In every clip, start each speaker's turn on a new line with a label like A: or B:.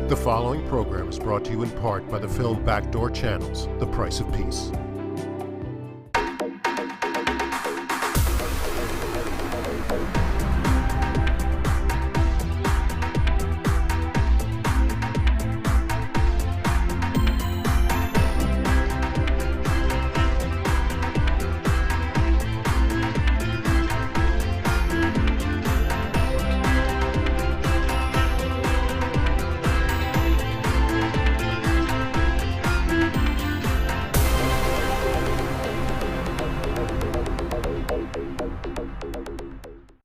A: The following program is brought to you in part by the film Backdoor Channels, The Price of Peace.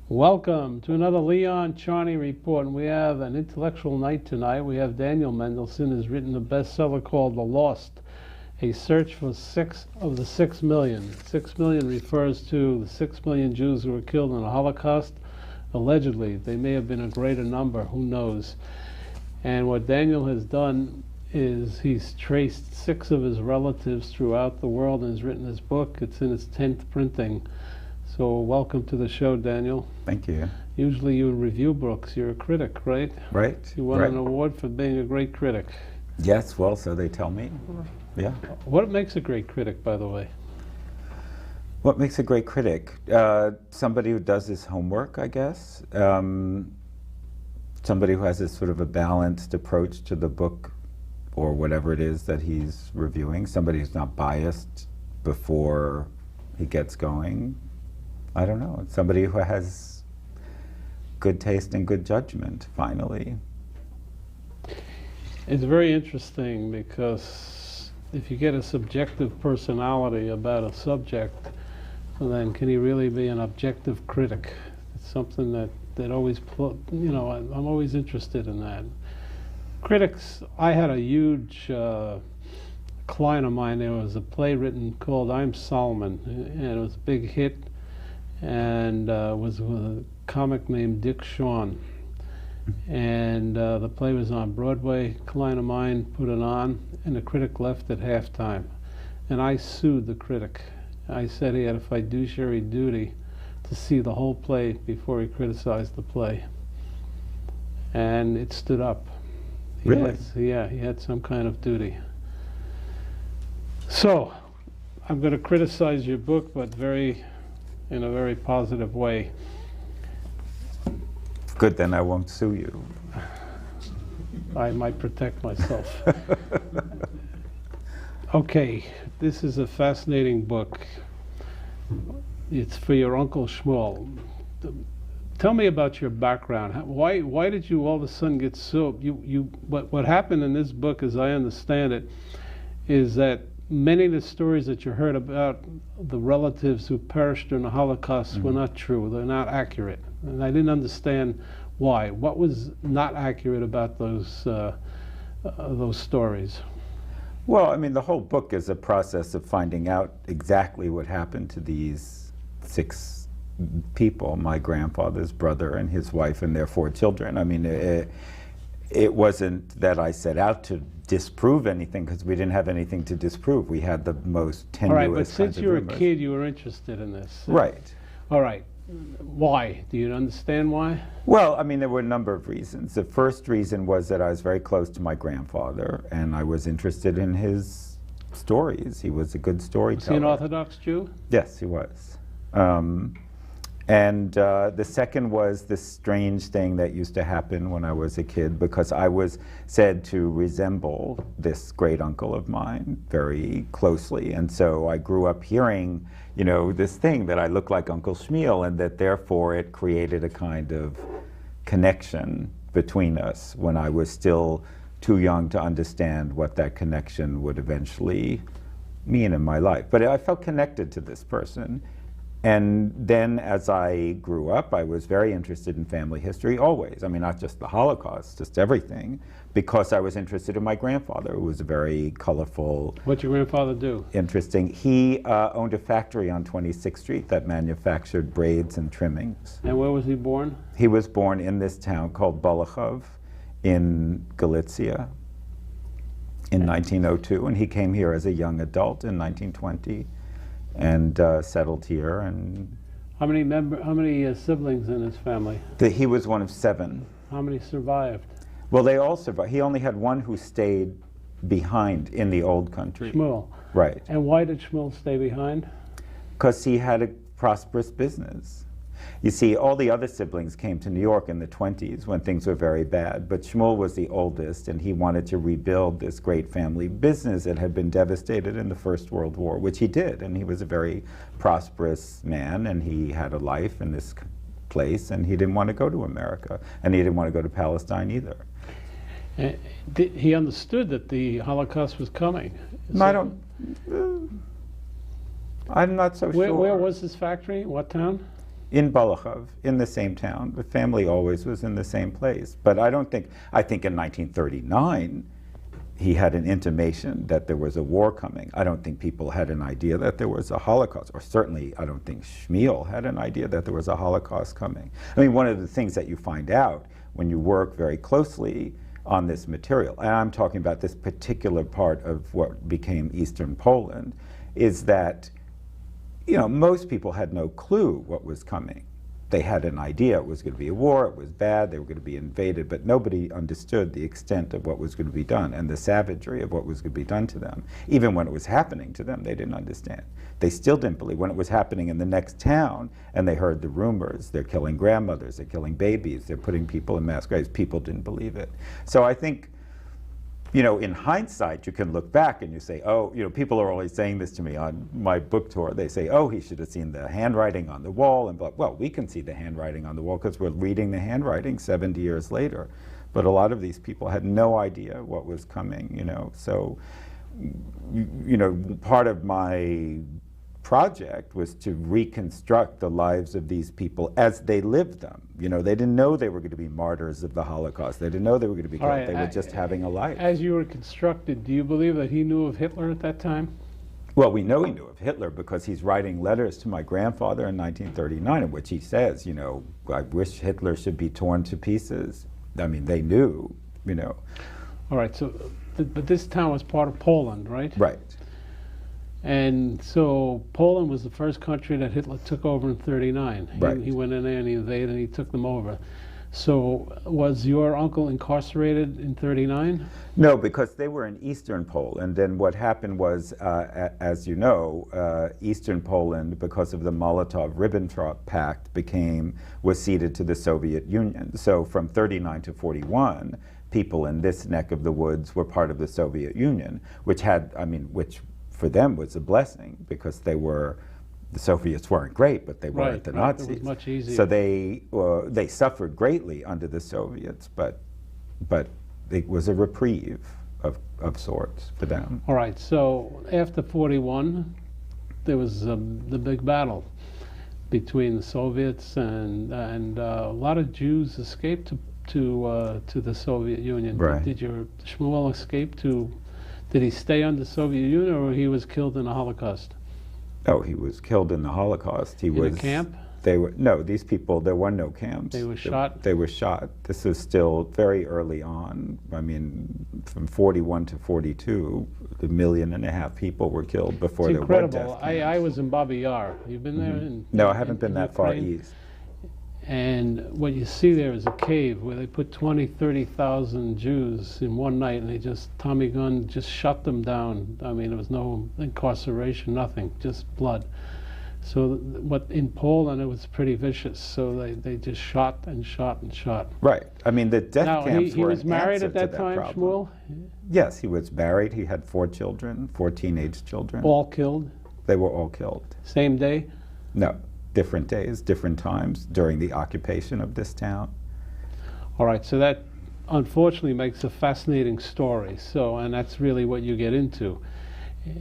B: Welcome to another Leon Charney report. And we have an intellectual night tonight. We have Daniel Medlesohn has written a bestseller called The Lost, a search for 6 of the 6 million. 6 million refers to the 6 million Jews who were killed in the Holocaust. Allegedly, they may have been a greater number, who knows. And what Daniel has done is he's traced 6 of his relatives throughout the world and has written his book. It's in its 10th printing. So welcome to the show, Daniel.
C: Thank you.
B: Usually you review books. You're a critic, right?
C: Right.
B: You won an award for being a great critic.
C: Yes, well, so they tell me. Yeah.
B: What makes a great critic, by the way?
C: What makes a great critic? Somebody who does his homework, I guess. Somebody who has a sort of a balanced approach to the book or whatever it is that he's reviewing. Somebody who's not biased before he gets going. I don't know. Somebody who has good taste and good judgment, finally.
B: It's very interesting because if you get a subjective personality about a subject, then can he really be an objective critic? It's something that always, I'm always interested in that. Critics, I had a huge client of mine. There was a play written called I'm Solomon, and it was a big hit, and was with a comic named Dick Shawn. And the play was on Broadway. A client of mine put it on, and the critic left at halftime. And I sued the critic. I said he had a fiduciary duty to see the whole play before he criticized the play. And it stood up.
C: Really?
B: He had some kind of duty. So, I'm going to criticize your book, but in a very positive way.
C: Good, then I won't sue you.
B: I might protect myself. Okay, this is a fascinating book. It's for your Uncle Shmuel. Tell me about your background. Why did you all of a sudden get so... What happened in this book, as I understand it, is that many of the stories that you heard about the relatives who perished during the Holocaust were not true. They're not accurate. And I didn't understand why. What was not accurate about those stories?
C: Well, I mean, the whole book is a process of finding out exactly what happened to these 6 people, my grandfather's brother and his wife and their 4 children. I mean, it wasn't that I set out to disprove anything, because we didn't have anything to disprove. We had the most tenuous.
B: All right, but since you were a kid, you were interested in this.
C: Right.
B: All right. Why? Do you understand why?
C: Well, I mean, there were a number of reasons. The first reason was that I was very close to my grandfather, and I was interested in his stories. He was a good storyteller.
B: Was he an Orthodox Jew?
C: Yes, he was. And the second was this strange thing that used to happen when I was a kid, because I was said to resemble this great uncle of mine very closely. And so I grew up hearing, this thing that I looked like Uncle Shmuel, and that therefore it created a kind of connection between us when I was still too young to understand what that connection would eventually mean in my life. But I felt connected to this person. And then as I grew up, I was very interested in family history, always. I mean, not just the Holocaust, just everything, because I was interested in my grandfather, who was a very colorful...
B: What'd your grandfather do?
C: Interesting. He owned a factory on 26th Street that manufactured braids and trimmings.
B: And where was he born? He
C: was born in this town called Bolachov in Galicia in 1902, and he came here as a young adult in 1920. And settled here. And
B: how many siblings in his family?
C: He was one of 7.
B: How many survived?
C: Well, they all survived. He only had one who stayed behind in the old country.
B: Shmuel.
C: Right.
B: And why did Shmuel stay behind?
C: Because he had a prosperous business. You see, all the other siblings came to New York in the 20s when things were very bad, but Shmuel was the oldest, and he wanted to rebuild this great family business that had been devastated in the First World War, which he did, and he was a very prosperous man, and he had a life in this place, and he didn't want to go to America, and he didn't want to go to Palestine either.
B: He understood that the Holocaust was coming.
C: No, I'm not so sure.
B: Where was his factory? What town?
C: In Balachov, in the same town. The family always was in the same place. But I think in 1939, he had an intimation that there was a war coming. I don't think people had an idea that there was a Holocaust, or certainly I don't think Shmuel had an idea that there was a Holocaust coming. I mean, one of the things that you find out when you work very closely on this material, and I'm talking about this particular part of what became Eastern Poland, is that most people had no clue what was coming. They had an idea it was going to be a war, it was bad, they were going to be invaded, but nobody understood the extent of what was going to be done and the savagery of what was going to be done to them. Even when it was happening to them, they didn't understand. They still didn't believe. When it was happening in the next town and they heard the rumors, they're killing grandmothers, they're killing babies, they're putting people in mass graves, people didn't believe it. So I think, in hindsight, you can look back and you say, oh, people are always saying this to me on my book tour. They say, oh, he should have seen the handwriting on the wall. And well, we can see the handwriting on the wall because we're reading the handwriting 70 years later. But a lot of these people had no idea what was coming, So, part of my project was to reconstruct the lives of these people as they lived them. They didn't know they were going to be martyrs of the Holocaust. They didn't know they were going to be killed.
B: Right,
C: they were just having a life.
B: As you were constructed, do you believe that he knew of Hitler at that time?
C: Well, we know he knew of Hitler because he's writing letters to my grandfather in 1939 in which he says, I wish Hitler should be torn to pieces. I mean, they knew,
B: All right, so, but this town was part of Poland, right?
C: Right.
B: And so Poland was the first country that Hitler took over in 1939.
C: Right.
B: He went in there and he invaded and he took them over. So was your uncle incarcerated in 1939?
C: No, because they were in Eastern Poland. And what happened was, as you know, Eastern Poland, because of the Molotov-Ribbentrop Pact, was ceded to the Soviet Union. So from 1939 to 1941, people in this neck of the woods were part of the Soviet Union, which for them was a blessing because the Soviets weren't great, but they weren't the Nazis.
B: It was much easier.
C: So they suffered greatly under the Soviets, but it was a reprieve of sorts for them.
B: All right, so after 1941, there was the big battle between the Soviets and a lot of Jews escaped to the Soviet Union.
C: Right.
B: Did your Shmuel escape to? Did he stay under the Soviet Union, or he was killed in the Holocaust?
C: Oh, he was killed in the Holocaust.
B: In a camp?
C: These people, there were no camps.
B: They were shot?
C: They were shot. This is still very early on. I mean, from 1941 to 1942, 1.5 million people were killed before there were death camps.
B: I was in Babi Yar. You've been there?
C: No, I haven't been that far east.
B: And what you see there is a cave where they put 20,000, 30,000 Jews in one night, and they just, Tommy gun, just shut them down. I mean, there was no incarceration, nothing, just blood. So in Poland, it was pretty vicious. So they just shot and shot and shot.
C: Right. I mean, the death camps were an answer to that problem. He was married
B: at that time, Shmuel?
C: Yes, he was married. He had 4 children, 4 teenage children.
B: All killed?
C: They were all killed.
B: Same day?
C: No. Different days, different times during the occupation of this town.
B: All right, so that unfortunately makes a fascinating story. And that's really what you get into.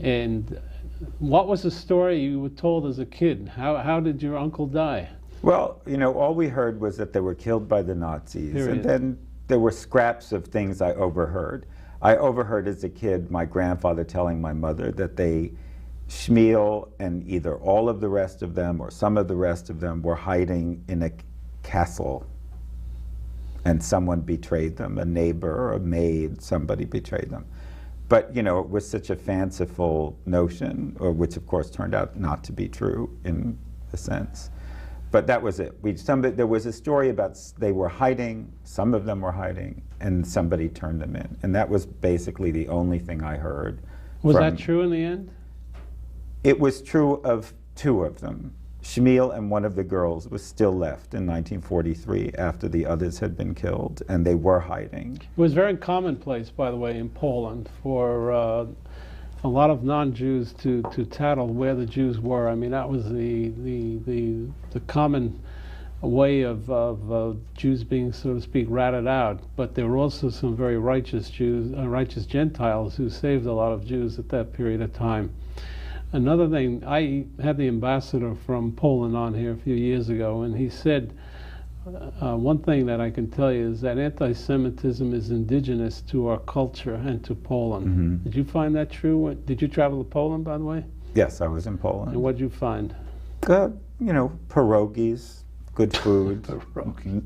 B: And what was the story you were told as a kid? How did your uncle die?
C: Well, all we heard was that they were killed by the Nazis.
B: Period.
C: And then there were scraps of things I overheard. I overheard as a kid my grandfather telling my mother that Shmuel and either all of the rest of them or some of the rest of them were hiding in a castle, and someone betrayed them, a neighbor or a maid, somebody betrayed them. But, it was such a fanciful notion, which of course turned out not to be true in a sense, But that was it. There was a story about they were hiding, some of them were hiding, and somebody turned them in. And that was basically the only thing I heard.
B: Was that true in the end?
C: It was true of two of them. Shmuel and one of the girls was still left in 1943 after the others had been killed, and they were hiding.
B: It was very commonplace, by the way, in Poland for a lot of non-Jews to tattle where the Jews were. I mean, that was the common way of Jews being, so to speak, ratted out. But there were also some very righteous Jews, righteous Gentiles who saved a lot of Jews at that period of time. Another thing, I had the ambassador from Poland on here a few years ago, and he said, one thing that I can tell you is that anti-Semitism is indigenous to our culture and to Poland. Mm-hmm. Did you find that true? Did you travel to Poland, by the way?
C: Yes, I was in Poland.
B: And what did you find?
C: Good, pierogies, good food,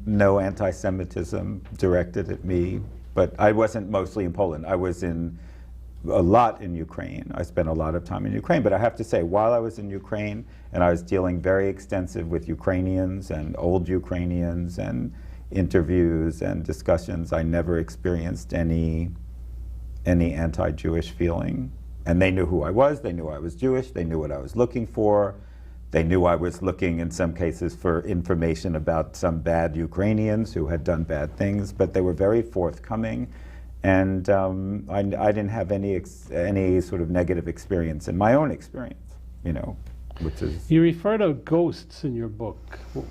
C: no anti-Semitism directed at me. But I wasn't mostly in Poland. I was a lot in Ukraine. I spent a lot of time in Ukraine, but I have to say, while I was in Ukraine, and I was dealing very extensive with Ukrainians and old Ukrainians and interviews and discussions, I never experienced any anti-Jewish feeling. And they knew who I was, they knew I was Jewish, they knew what I was looking for, they knew I was looking in some cases for information about some bad Ukrainians who had done bad things, but they were very forthcoming. And I didn't have any sort of negative experience in my own experience, which is...
B: You refer to ghosts in your book.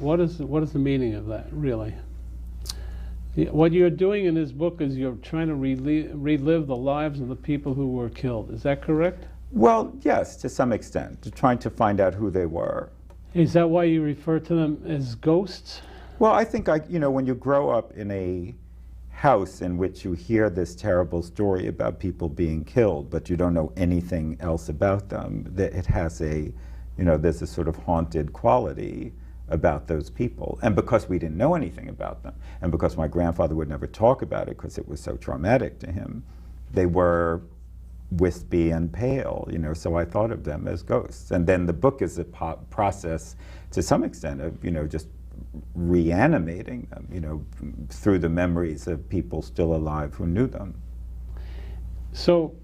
B: What is the meaning of that, really? What you're doing in this book is you're trying to relive the lives of the people who were killed. Is that correct?
C: Well, yes, to some extent. Trying to find out who they were.
B: Is that why you refer to them as ghosts?
C: Well, I think, when you grow up in a house in which you hear this terrible story about people being killed, but you don't know anything else about them, that it has there's a sort of haunted quality about those people. And because we didn't know anything about them, and because my grandfather would never talk about it because it was so traumatic to him, they were wispy and pale, so I thought of them as ghosts. And then the book is a process, to some extent, of, just reanimating them, through the memories of people still alive who knew them.
B: So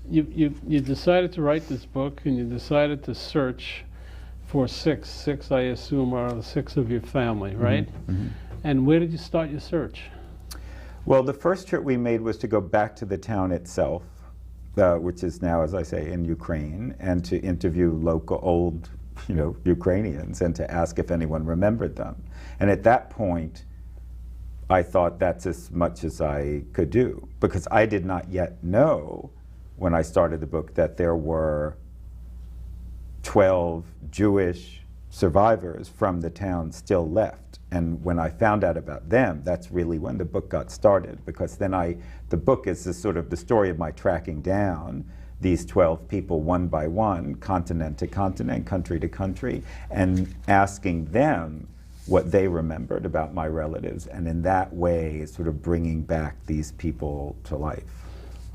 B: you decided to write this book, and you decided to search for six, I assume, are the six of your family, right? Mm-hmm. Mm-hmm. And where did you start your search?
C: Well, the first trip we made was to go back to the town itself, which is now, as I say, in Ukraine, and to interview local old Ukrainians and to ask if anyone remembered them. And at that point, I thought that's as much as I could do, because I did not yet know when I started the book that there were 12 Jewish survivors from the town still left. And when I found out about them, that's really when the book got started, because then the book is the story of my tracking down these 12 people one by one, continent to continent, country to country, and asking them what they remembered about my relatives, and in that way sort of bringing back these people to life.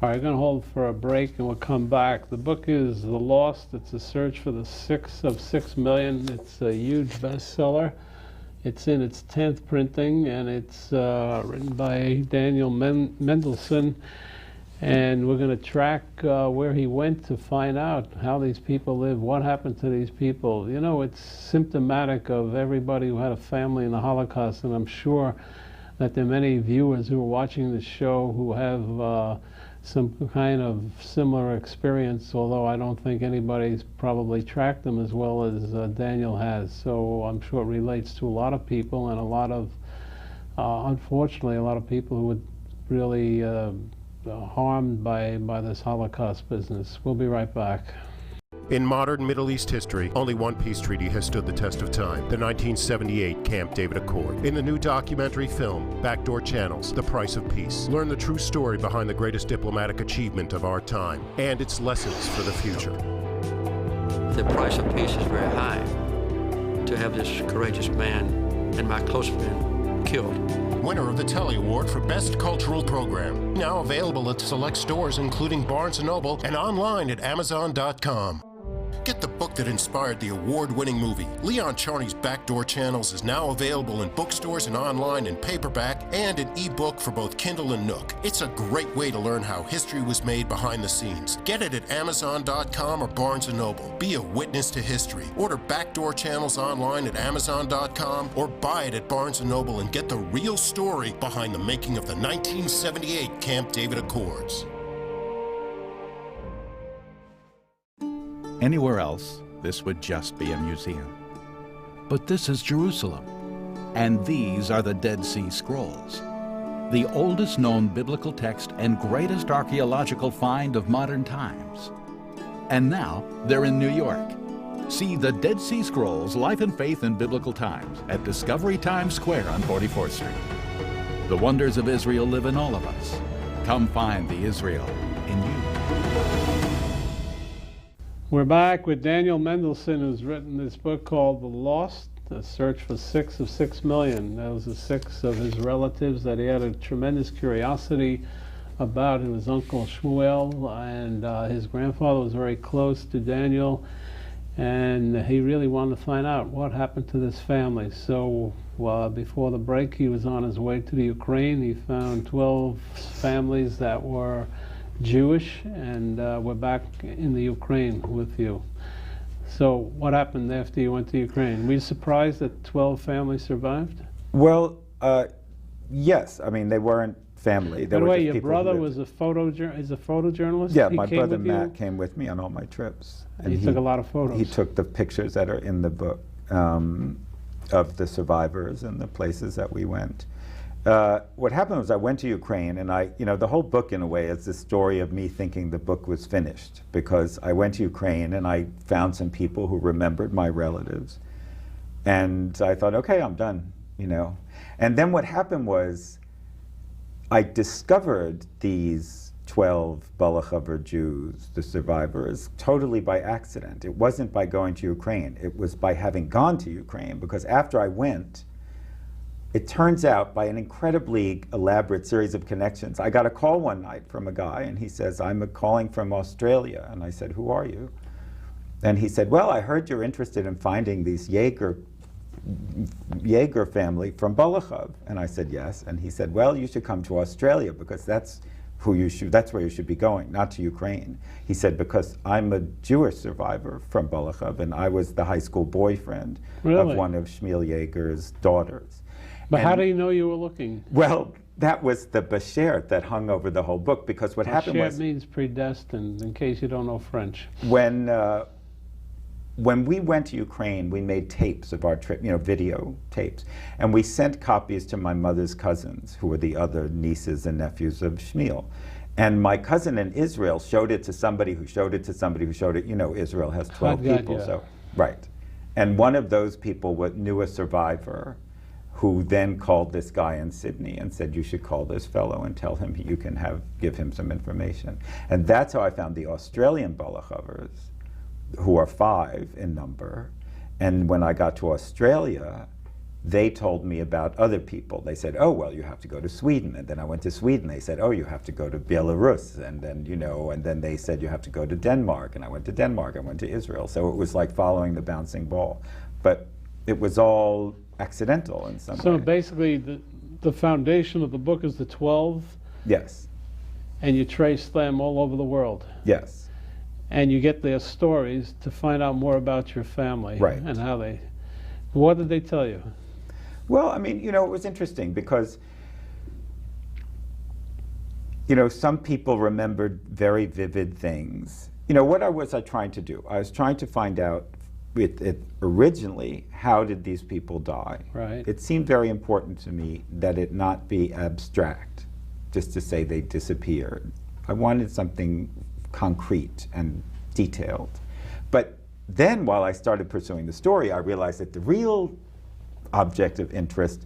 B: All right, we're going to hold for a break and we'll come back. The book is The Lost. It's a search for the 6 of 6 million. It's a huge bestseller. It's in its 10th printing, and it's written by Daniel Medlesohn. And we're going to track where he went to find out how these people live, what happened to these people. It's symptomatic of everybody who had a family in the Holocaust, and I'm sure that there are many viewers who are watching the show who have some kind of similar experience, although I don't think anybody's probably tracked them as well as Daniel has. So I'm sure it relates to a lot of people, and a lot of, unfortunately, a lot of people who would really harmed by this Holocaust business. We'll be right back.
A: In modern Middle East history, only one peace treaty has stood the test of time, the 1978 Camp David Accord. In the new documentary film, Backdoor Channels, The Price of Peace, learn the true story behind the greatest diplomatic achievement of our time and its lessons for the future.
D: The price of peace is very high. To have this courageous man and my close friend killed.
A: Winner of the Telly Award for Best Cultural Program. Now available at select stores including Barnes & Noble and online at Amazon.com. Get the book that inspired the award-winning movie. Leon Charney's Backdoor Channels is now available in bookstores and online in paperback and an ebook for both Kindle and Nook. It's a great way to learn how history was made behind the scenes. Get it at Amazon.com or Barnes & Noble. Be a witness to history. Order Backdoor Channels online at Amazon.com or buy it at Barnes & Noble and get the real story behind the making of the 1978 Camp David Accords.
E: Anywhere else, this would just be a museum. But this is Jerusalem, and these are the Dead Sea Scrolls, the oldest known biblical text and greatest archaeological find of modern times. And now they're in New York. See the Dead Sea Scrolls, Life and Faith in Biblical Times at Discovery Times Square on 44th Street. The wonders of Israel live in all of us. Come find the Israel in you.
B: We're back with Daniel Medlesohn, who's written this book called The Lost, The Search for 6 of 6 Million. Those are 6 of his relatives that he had a tremendous curiosity about. His uncle Shmuel, and his grandfather was very close to Daniel, and he really wanted to find out what happened to this family. So before the break, he was on his way to the Ukraine. He found 12 families that were Jewish, and we're back in the Ukraine with you. So what happened after you went to Ukraine? Were you surprised that 12 families survived?
C: Well, yes. I mean, they weren't family.
B: By the way, your brother was a photojournalist?
C: Yeah, my brother Matt came with me on all my trips.
B: And he took a lot of photos.
C: He took the pictures that are in the book of the survivors and the places that we went. What happened was I went to Ukraine, and the whole book in a way is the story of me thinking the book was finished, because I went to Ukraine and I found some people who remembered my relatives, and I thought, okay, I'm done, And then what happened was I discovered these 12 Balachavar Jews, the survivors, totally by accident. It wasn't by going to Ukraine. It was by having gone to Ukraine, because after I went, it turns out, by an incredibly elaborate series of connections, I got a call one night from a guy, and he says, I'm calling from Australia. And I said, who are you? And he said, well, I heard you're interested in finding these Jaeger family from Balachav. And I said, yes. And he said, well, you should come to Australia, because that's where you should be going, not to Ukraine. He said, because I'm a Jewish survivor from Balachav, and I was the high school boyfriend of one of Shmuel Jaeger's daughters.
B: But how do you know you were looking?
C: Well, that was the bashert that hung over the whole book, because what happened was...
B: Bashert means predestined, in case you don't know French.
C: When we went to Ukraine, we made tapes of our trip, video tapes, and we sent copies to my mother's cousins, who were the other nieces and nephews of Shmuel. And my cousin in Israel showed it to somebody who showed it to somebody who showed it. Israel has 12 people, so... Right. And one of those people knew a survivor, who then called this guy in Sydney and said, you should call this fellow and tell him you can give him some information. And that's how I found the Australian Balachavers, who are 5 in number. And when I got to Australia, they told me about other people. They said, oh, well, you have to go to Sweden. And then I went to Sweden. They said, oh, you have to go to Belarus. And then, and then they said, you have to go to Denmark. And I went to Denmark. I went to Israel. So it was like following the bouncing ball. But it was all accidental in some way.
B: So basically, the foundation of the book is the 12?
C: Yes.
B: And you trace them all over the world?
C: Yes.
B: And you get their stories to find out more about your family.
C: Right.
B: And how they... What did they tell you?
C: Well, I mean, it was interesting, because, some people remembered very vivid things. What was I trying to do? I was trying to find out originally, how did these people die?
B: Right.
C: It seemed very important to me that it not be abstract, just to say they disappeared. I wanted something concrete and detailed. But then, while I started pursuing the story, I realized that the real object of interest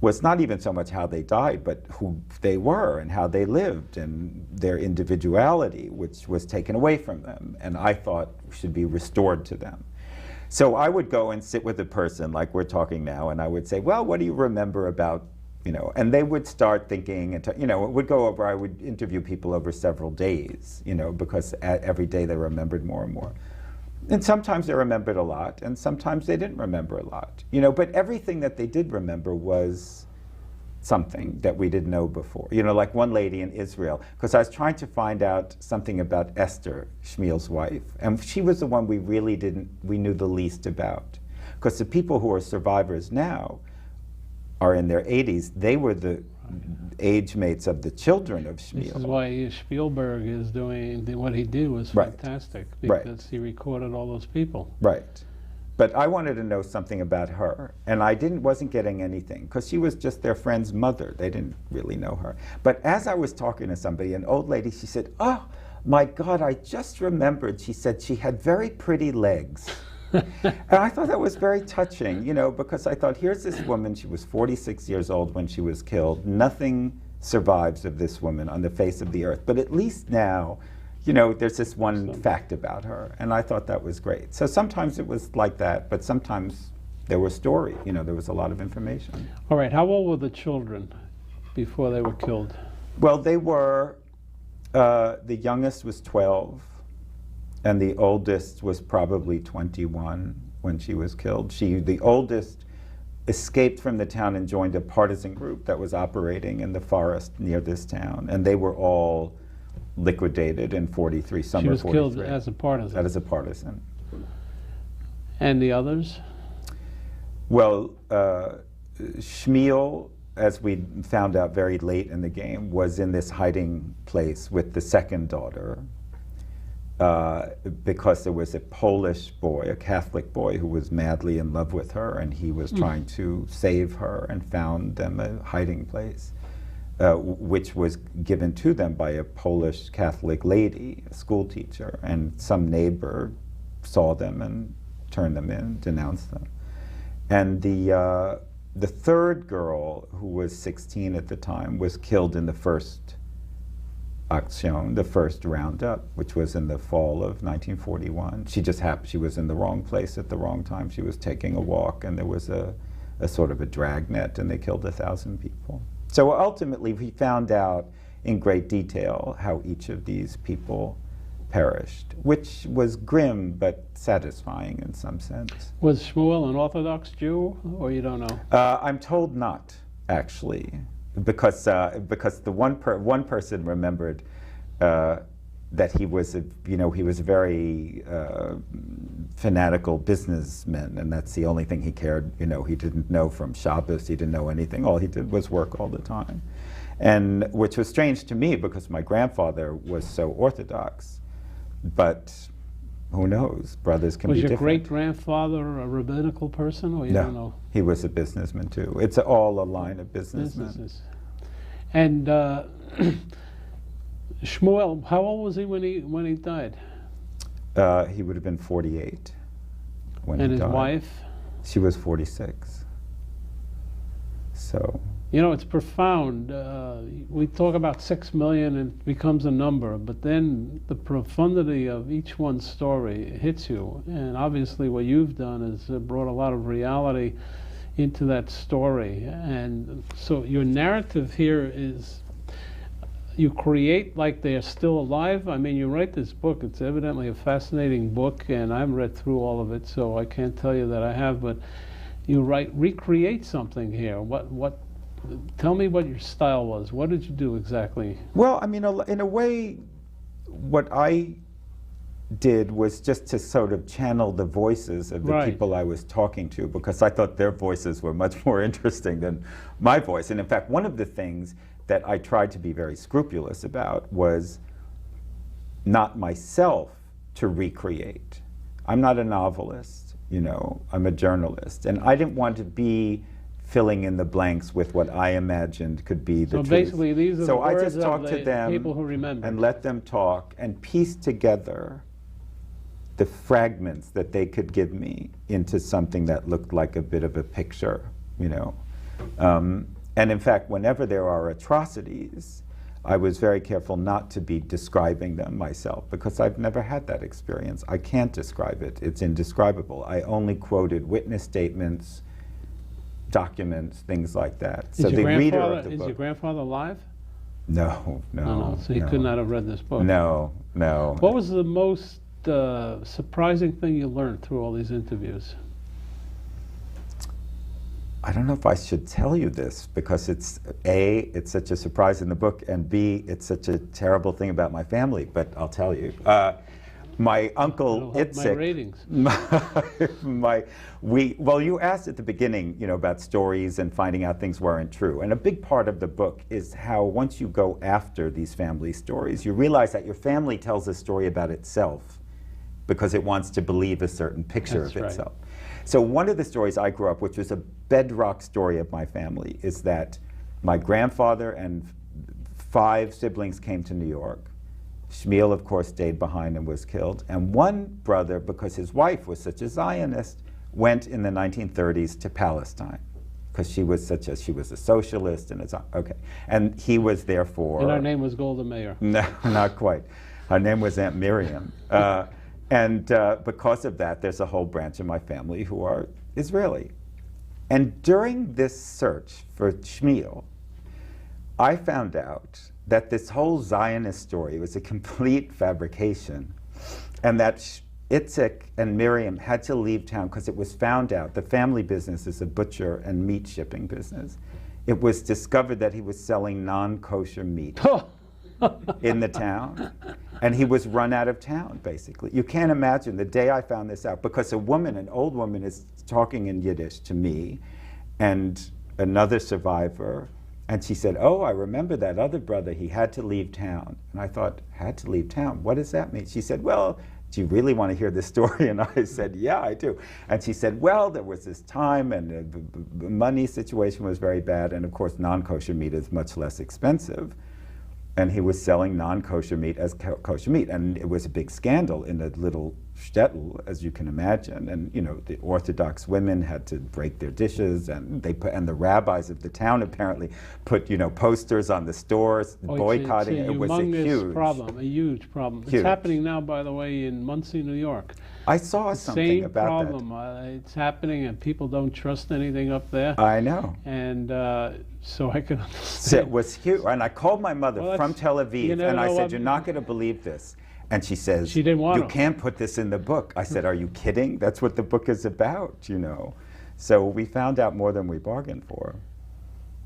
C: was not even so much how they died, but who they were and how they lived and their individuality, which was taken away from them, and I thought should be restored to them. So I would go and sit with a person like we're talking now, and I would say, well, what do you remember about, and they would start thinking, and it would go over, I would interview people over several days, because every day they remembered more and more. And sometimes they remembered a lot, and sometimes they didn't remember a lot. You know, but everything that they did remember was something that we didn't know before. You know, like one lady in Israel, because I was trying to find out something about Esther, Shmuel's wife, and she was the one we knew the least about. Because the people who are survivors now are in their 80s. They were the age mates of the children of Shmuel.
B: This is why Spielberg is doing, what he did was fantastic, because he recorded all those people.
C: Right. But I wanted to know something about her, and I wasn't getting anything, because she was just their friend's mother. They didn't really know her. But as I was talking to somebody, an old lady, she said, "Oh, my God, I just remembered," she said, "she had very pretty legs." And I thought that was very touching, you know, because I thought, here's this woman, she was 46 years old when she was killed. Nothing survives of this woman on the face of the earth. But at least now, you know, there's this one fact about her, and I thought that was great. So sometimes it was like that, but sometimes there was story, you know, there was a lot of information.
B: All right, how old were the children before they were killed?
C: Well, they were, the youngest was 12, and the oldest was probably 21 when she was killed. The oldest escaped from the town and joined a partisan group that was operating in the forest near this town, and they were all liquidated in 43, summer 43.
B: She was killed as a partisan?
C: As a partisan.
B: And the others?
C: Well, Shmuel, as we found out very late in the game, was in this hiding place with the second daughter, because there was a Polish boy, a Catholic boy, who was madly in love with her, and he was trying to save her, and found them a hiding place, which was given to them by a Polish Catholic lady, a school teacher, and some neighbor saw them and turned them in, denounced them. And the third girl, who was 16 at the time, was killed in the first action, the first roundup, which was in the fall of 1941. She just happened, she was in the wrong place at the wrong time. She was taking a walk, and there was a sort of a dragnet, and they killed 1,000 people. So ultimately, we found out in great detail how each of these people perished, which was grim but satisfying in some sense.
B: Was Shmuel an Orthodox Jew, or you don't know?
C: I'm told not, actually, because the one person remembered that he was a very fanatical businessman, and that's the only thing he cared. You know, he didn't know from Shabbos, he didn't know anything. All he did was work all the time, and which was strange to me because my grandfather was so Orthodox. But who knows? Brothers can be different. Was your
B: great-grandfather a rabbinical person, or you don't know?
C: He was a businessman too. It's all a line of businessmen.
B: And Shmuel, how old was he when he died?
C: He would have been 48 when he died.
B: And his wife?
C: She was 46. So.
B: You know, it's profound. We talk about 6 million and it becomes a number, but then the profundity of each one's story hits you. And obviously what you've done is brought a lot of reality into that story. And so your narrative here is, you create like they're still alive. I mean, you write this book, it's evidently a fascinating book, and I've read through all of it, so I can't tell you that I have, but you recreate something here. Tell me what your style was. What did you do exactly?
C: Well, I mean, in a way, what I did was just to sort of channel the voices of the people I was talking to, because I thought their voices were much more interesting than my voice. And in fact, one of the things that I tried to be very scrupulous about was not myself to recreate. I'm not a novelist, you know, I'm a journalist. And I didn't want to be filling in the blanks with what I imagined could be the truth.
B: So basically these are the words
C: I just talked
B: of
C: to
B: the
C: them
B: people who remember.
C: And let them talk and piece together the fragments that they could give me into something that looked like a bit of a picture, you know. And in fact, whenever there are atrocities, I was very careful not to be describing them myself, because I've never had that experience. I can't describe it. It's indescribable. I only quoted witness statements, documents, things like that. So the reader of the book. Is
B: your grandfather alive?
C: No.
B: So he could not have read this book.
C: No.
B: What was the most surprising thing you learned through all these interviews?
C: I don't know if I should tell you this because it's A, it's such a surprise in the book, and B, it's such a terrible thing about my family, but I'll tell you. My uncle Itzik,
B: my ratings.
C: Well, you asked at the beginning, about stories and finding out things weren't true. And a big part of the book is how once you go after these family stories, you realize that your family tells a story about itself because it wants to believe a certain picture of itself. Right. So one of the stories I grew up, which was a bedrock story of my family, is that my grandfather and 5 siblings came to New York. Shmuel, of course, stayed behind and was killed. And one brother, because his wife was such a Zionist, went in the 1930s to Palestine because she was a socialist and and he was there for.
B: And her name was Golda Meir.
C: No, not quite. Her name was Aunt Miriam. And because of that, there's a whole branch of my family who are Israeli. And during this search for Shmuel, I found out that this whole Zionist story was a complete fabrication, and that Itzik and Miriam had to leave town because it was found out the family business is a butcher and meat shipping business. It was discovered that he was selling non-kosher meat in the town, and he was run out of town, basically. You can't imagine the day I found this out, because an old woman is talking in Yiddish to me and another survivor, and she said, "Oh, I remember that other brother, he had to leave town." And I thought, had to leave town? What does that mean? She said, "Well, do you really want to hear this story?" And I said, "Yeah, I do." And she said, "Well, there was this time and the money situation was very bad, and of course non-kosher meat is much less expensive. And he was selling non-kosher meat as kosher meat, and it was a big scandal in a little shtetl, as you can imagine. And the Orthodox women had to break their dishes, and the rabbis of the town apparently put posters on the stores boycotting.
B: It was a huge problem.
C: Huge.
B: It's happening now, by the way, in Monsey, New York.
C: I saw something about that.
B: Same problem. It's happening, and people don't trust anything up there.
C: I know.
B: And so I can understand.
C: It was huge. And I called my mother from Tel Aviv, and I said, "You're not going to believe this." And she says,
B: she didn't want
C: "You can't put this in the book." I said, "Are you kidding? That's what the book is about, So we found out more than we bargained for.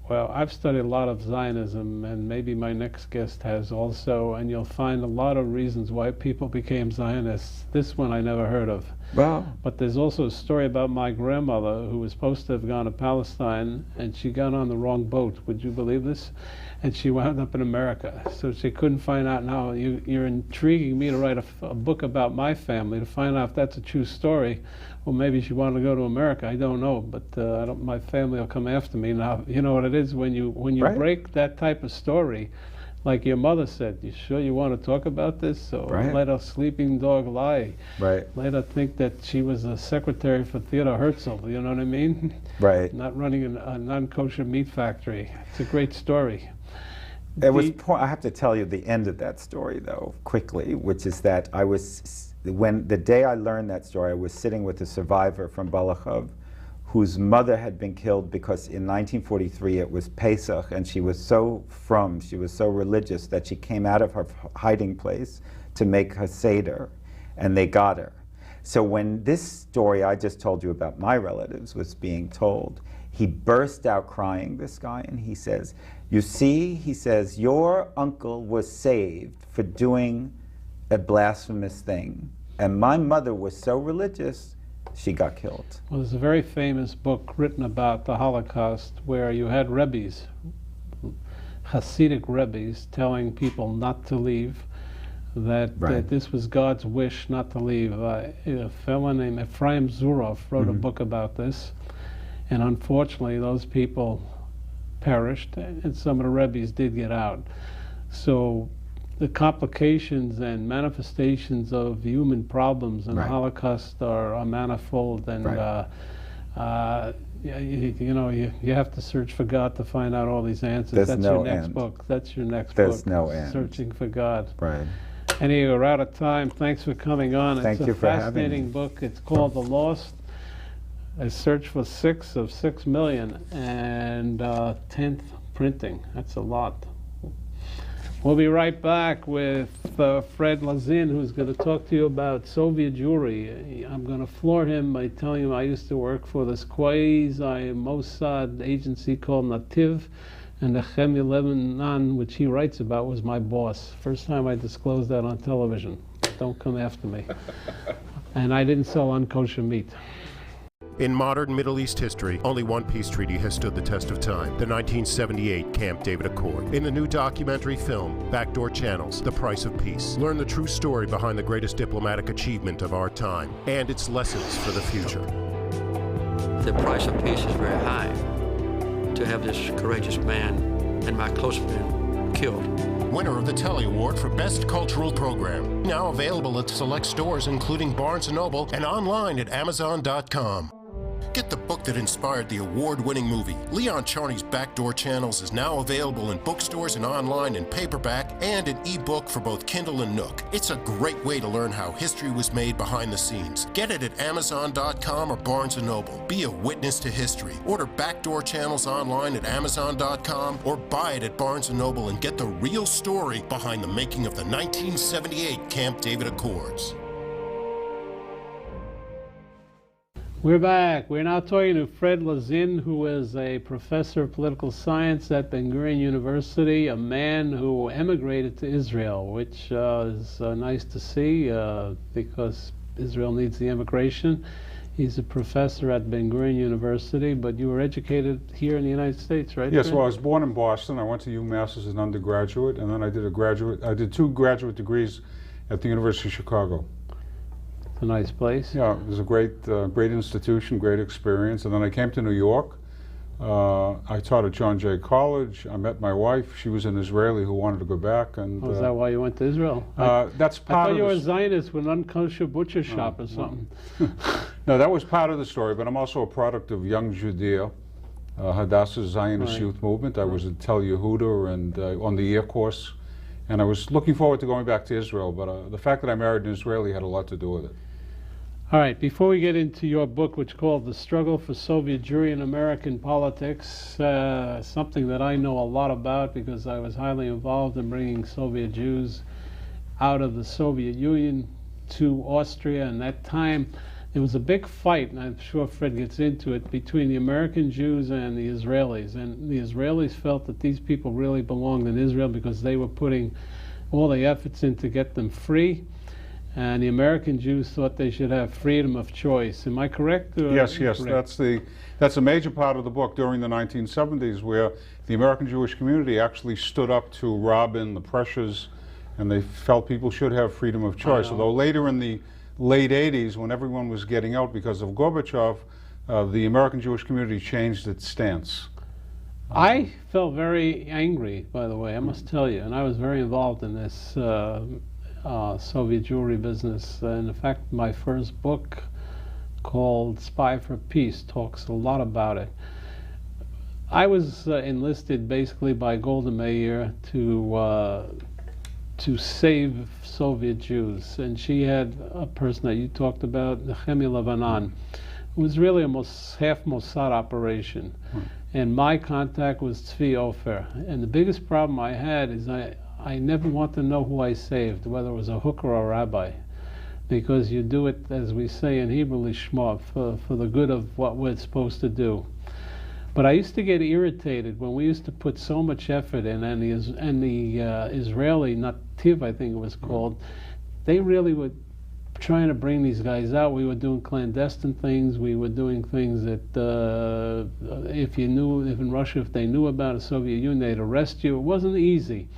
B: Well, I've studied a lot of Zionism, and maybe my next guest has also, and you'll find a lot of reasons why people became Zionists. This one I never heard of.
C: Well,
B: but there's also a story about my grandmother who was supposed to have gone to Palestine, and she got on the wrong boat. Would you believe this? And she wound up in America. So she couldn't find out. Now, you're intriguing me to write a book about my family to find out if that's a true story. Well, maybe she wanted to go to America. I don't know, but my family will come after me. Now, you know what it is when you
C: right.
B: break that type of story, like your mother said, "You sure you want to talk about this?" So
C: right.
B: Let a sleeping dog lie.
C: Right.
B: Let her think that she was a secretary for Theodore Herzl. You know what I mean?
C: Right.
B: Not running a non-kosher meat factory. It's a great story.
C: I have to tell you the end of that story, though, quickly, which is that the day I learned that story, I was sitting with a survivor from Balachov whose mother had been killed because in 1943 it was Pesach, and she was so religious that she came out of her hiding place to make her Seder, and they got her. So when this story I just told you about my relatives was being told, he burst out crying, this guy, and he says, "You see," he says, "your uncle was saved for doing a blasphemous thing, and my mother was so religious, she got killed."
B: Well, there's a very famous book written about the Holocaust where you had rebbes, Hasidic rebbes, telling people not to leave, that this was God's wish not to leave. A fellow named Ephraim Zurov wrote a book about this, and unfortunately those people perished, and some of the rebbes did get out. So the complications and manifestations of human problems in the Holocaust are manifold, and you have to search for God to find out all these answers. That's your next book. That's your next book.
C: There's no end.
B: Searching for God.
C: Right.
B: Anyway, we're out of time. Thanks for coming on.
C: Thank you for having me.
B: It's a fascinating book. It's called The Lost: A Search for 6 of 6 million, and 10th printing. That's a lot. We'll be right back with Fred Lazin, who's going to talk to you about Soviet Jewry. I'm going to floor him by telling him I used to work for this quasi-Mossad agency called Nativ, and the Daniel Medlesohn, which he writes about, was my boss. First time I disclosed that on television. Don't come after me. And I didn't sell unkosher meat.
A: In modern Middle East history, only one peace treaty has stood the test of time, the 1978 Camp David Accord. In the new documentary film, Backdoor Channels, The Price of Peace, learn the true story behind the greatest diplomatic achievement of our time and its lessons for the future.
D: The price of peace is very high to have this courageous man and my close friend killed.
A: Winner of the Telly Award for Best Cultural Program. Now available at select stores including Barnes & Noble and online at Amazon.com. Get the book that inspired the award-winning movie. Leon Charney's Backdoor Channels is now available in bookstores and online in paperback and an ebook for both Kindle and Nook. It's a great way to learn how history was made behind the scenes. Get it at Amazon.com or Barnes & Noble. Be a witness to history. Order Backdoor Channels online at Amazon.com or buy it at Barnes & Noble and get the real story behind the making of the 1978 Camp David Accords.
B: We're back. We're now talking to Fred Lazin, who is a professor of political science at Ben Gurion University, a man who emigrated to Israel, which is nice to see because Israel needs the immigration. He's a professor at Ben Gurion University, but you were educated here in the United States, right?
F: Yes,
B: Fred?
F: well, I was born in Boston. I went to UMass as an undergraduate, and then I did two graduate degrees at the University of Chicago.
B: A nice place.
F: Yeah, it was a great institution, great experience. And then I came to New York. I taught at John Jay College. I met my wife. She was an Israeli who wanted to go back. And
B: is that why you went to Israel?
F: That's part
B: I thought
F: of
B: you were a Zionist with an unkosher butcher shop or something.
F: No, that was part of the story. But I'm also a product of Young Judea, Hadassah's Zionist youth movement. I was at Tel Yehuda and on the Year course. And I was looking forward to going back to Israel. But the fact that I married an Israeli had a lot to do with it.
B: All right, before we get into your book, which is called The Struggle for Soviet Jewry in American Politics, something that I know a lot about because I was highly involved in bringing Soviet Jews out of the Soviet Union to Austria. And that time, there was a big fight, and I'm sure Fred gets into it, between the American Jews and the Israelis. And the Israelis felt that these people really belonged in Israel because they were putting all the efforts in to get them free. And the American Jews thought they should have freedom of choice. Am I correct?
F: Yes,
B: correct?
F: That's a major part of the book during the 1970s, where the American Jewish community actually stood up to Rabin, the pressures, and they felt people should have freedom of choice. Although later in the late 80s, when everyone was getting out because of Gorbachev, the American Jewish community changed its stance.
B: I felt very angry, by the way, I must tell you, and I was very involved in this Soviet Jewry business. And in fact, my first book called Spy for Peace talks a lot about it. I was enlisted basically by Golda Meir to save Soviet Jews, and she had a person that you talked about, Nehemiah Lebanon. It was really almost half Mossad operation. And my contact was Tzvi Ofer. And the biggest problem I had is I never want to know who I saved, whether it was a hooker or a rabbi, because you do it, as we say in Hebrew, lishma, for the good of what we're supposed to do. But I used to get irritated when we used to put so much effort in, and the Israeli, Nativ I think it was called, they really were trying to bring these guys out. We were doing clandestine things. We were doing things that if in Russia, if they knew about the Soviet Union, they'd arrest you. It wasn't easy.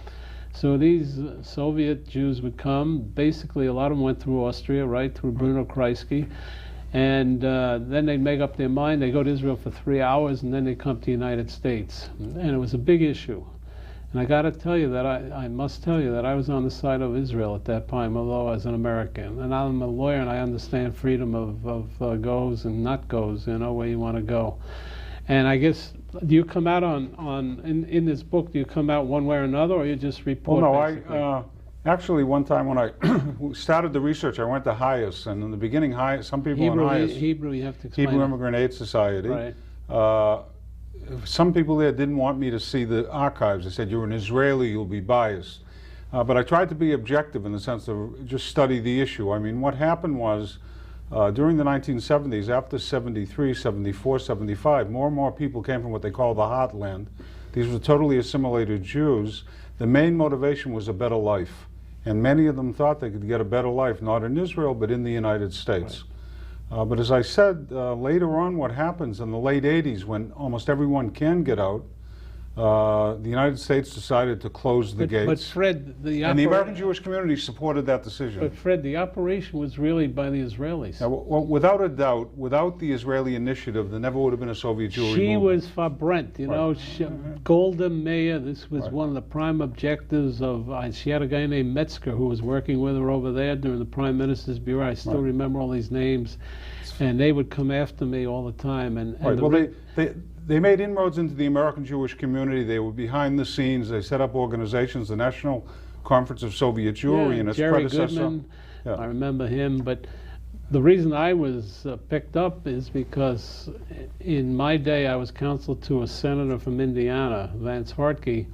B: So these Soviet Jews would come. Basically, a lot of them went through Austria, right, through Bruno Kreisky. And then they'd make up their mind. They go to Israel for 3 hours, and then they come to the United States. And it was a big issue. And I got to tell you that I must tell you that I was on the side of Israel at that time, although I was an American. And I'm a lawyer, and I understand freedom of goes and not goes, where you want to go. And I guess, do you come out in this book, do you come out one way or another, or you just report?
F: Well, no, actually, one time when I started the research, I went to HIAS, and in the beginning, some people in HIAS,
B: Hebrew, you have to explain.
F: Hebrew Immigrant Aid Society,
B: right.
F: Some people there didn't want me to see the archives. They said, you're an Israeli, you'll be biased. But I tried to be objective in the sense of just study the issue. I mean, what happened was during the 1970s, after 73, 74, 75, more and more people came from what they call the heartland. These were totally assimilated Jews. The main motivation was a better life. And many of them thought they could get a better life, not in Israel, but in the United States. Right. But as I said, later on what happens in the late 80s, when almost everyone can get out, the United States decided to close the gates.
B: But Fred,
F: and the American Jewish community supported that decision.
B: But Fred, the operation was really by the Israelis.
F: Well, without a doubt, without the Israeli initiative, there never would have been a Soviet Jewry movement.
B: She was Fabrent, you know, Golda Meir, this was
F: Right.
B: one of the prime objectives of, she had a guy named Metzger who was working with her over there during the Prime Minister's Bureau. I still
F: Right.
B: remember all these names. And they would come after me all the time. And
F: Right. Well, they made inroads into the American Jewish community. They were behind the scenes. They set up organizations, the National Conference of Soviet Jewry and its
B: Jerry
F: predecessor.
B: Goodman,
F: Yeah.
B: I remember him. But the reason I was picked up is because in my day I was counsel to a senator from Indiana, Vance Hartke,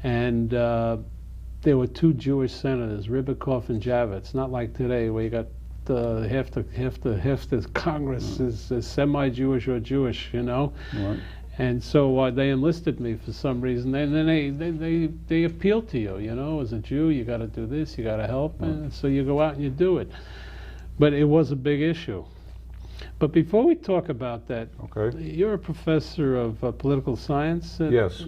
B: and there were two Jewish senators, Ribicoff and Javits. Not like today where you got half the Congress is semi-Jewish or Jewish, you know.
F: Right.
B: And so they enlisted me for some reason. And then they appeal to you, you know, as a Jew, you got to do this, you got to help, and so you go out and you do it. But it was a big issue. But before we talk about that,
F: Okay.
B: you're a professor of political science.
F: Yes.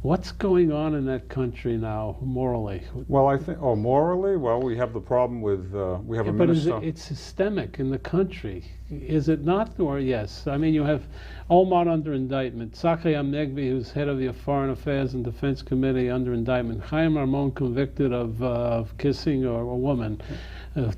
B: What's going on in that country now, morally?
F: Well, I think, morally, well, we have the problem with, we have a
B: But
F: minister.
B: it's systemic in the country, is it not? Or yes? I mean, you have Omar under indictment, Tzachai Amnegvi, who's head of the Foreign Affairs and Defense Committee, under indictment, Chaim Armon convicted of kissing a woman,